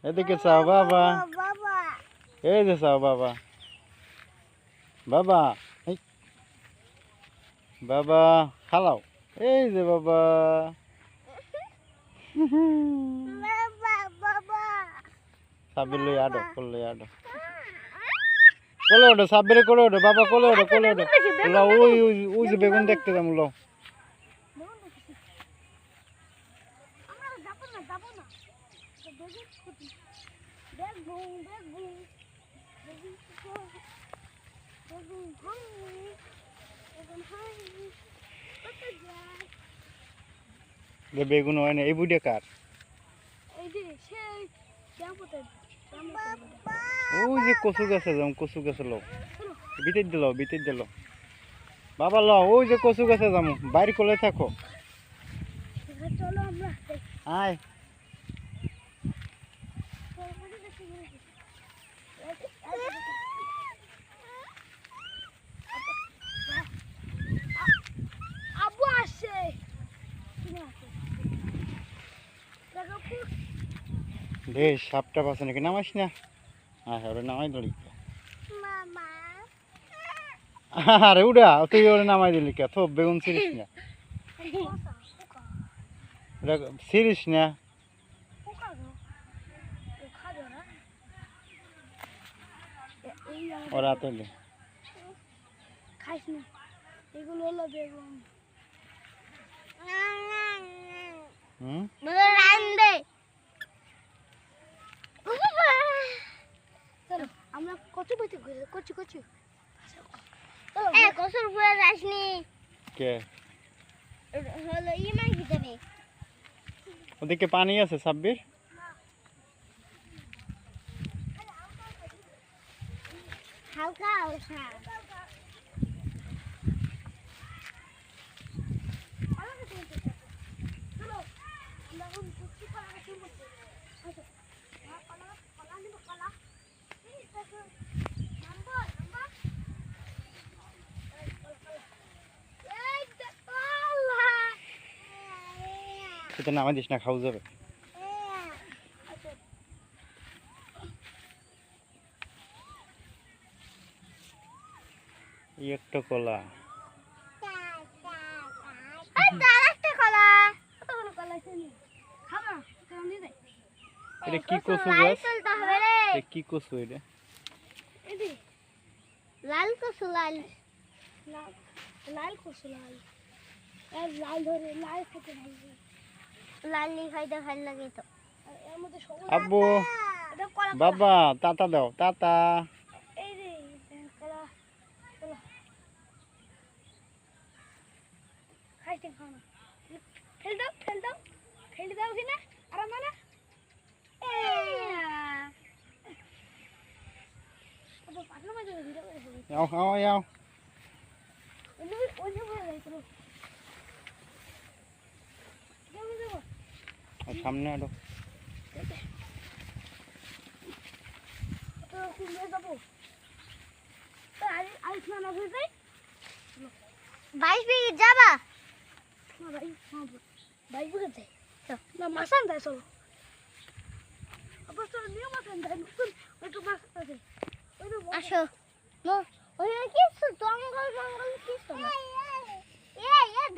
এদিকে চাও বাবা, এই যে চাও বাবা, বাবা এই বাবা খালাও, এই যে বাবা, সাবির লই আডো, কোলে আডো, কোলে ওঠো, সাবিরে কোলে ওঠো বাবা, কোলে ওঠো, কোলে ওঠো, লও ওই ওই ওই যে বেগুন দেখতে যাম, লও বেগুন হয় না, এই বুড়িয়া কার? ওই যে কচু গাছে যাম, কচু গাছে লও, ভিতর দিল, ভিতর দিল বাবা, লও ওই যে কচু গাছে যাম, বাইরে কোলে থাকো, আয় বেশ, সাপটা পাশে নাকি নামাইস না? হ্যাঁ ওরে নামাই দিলি, আরে উড়া তুই ওরে নামাই দিলি কে? থোপ বেগুন ছিড়িস না, ছিড়িস না, ওরা তুলি খাইস না, এগুলো হলো বেগুন। চলো আমরা কচু বইতে কচু কচু কচুর উপরে যাসনি কে? হলো ইমান খেতে ওদিকে পানি আছে সাব্বির? হালকা হালকা সেটা নামাই দিস না, খাওয়া যাবে। এই একটা কলা, এটা কি কচু গাছ? কি কচু এটা? লাল কচু, লাল লাল কচু, লাল লাল ধরে লাল খেতে ভালো, লাল নি খাইতে ভালো লাগে তো। এর মধ্যে আব্বু বাবা তাতা দাও, তাতা এই রে কলা কলা খাইতে খাও, ফেল দাও ফেল দাও ফেল দাও কিনা আর মানে যাও খাও যাও, সামনে আরো বাইশ বিঘে যাবা? বাইশ বিঘে যাই না, মাসান যায় চলো, আসো ওই কিছু জঙ্গল জঙ্গল কিছু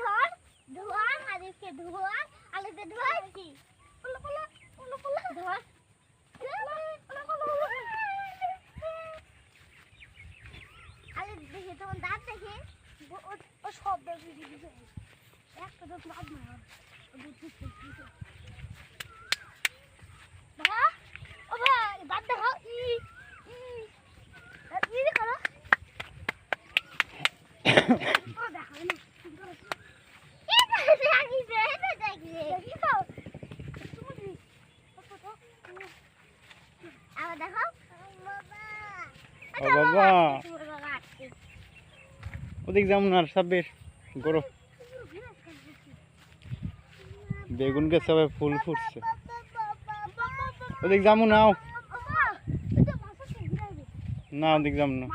ধর ধোয়া আলিফকে ধোয়া আলিফকে ধোয়াছি ধর আলিফ দেখে তোমার দাঁত দেখে ও সব একটা দাঁত লাভ না ও ভাই দাঁত দেখাও করো ও বাবা, ওদিক যেমন আর সাব্বির গরো বেগুন গাছে সবাই ফুল ফুটছে, ওদিক যেমন নাও না, ওদিক যেমন না।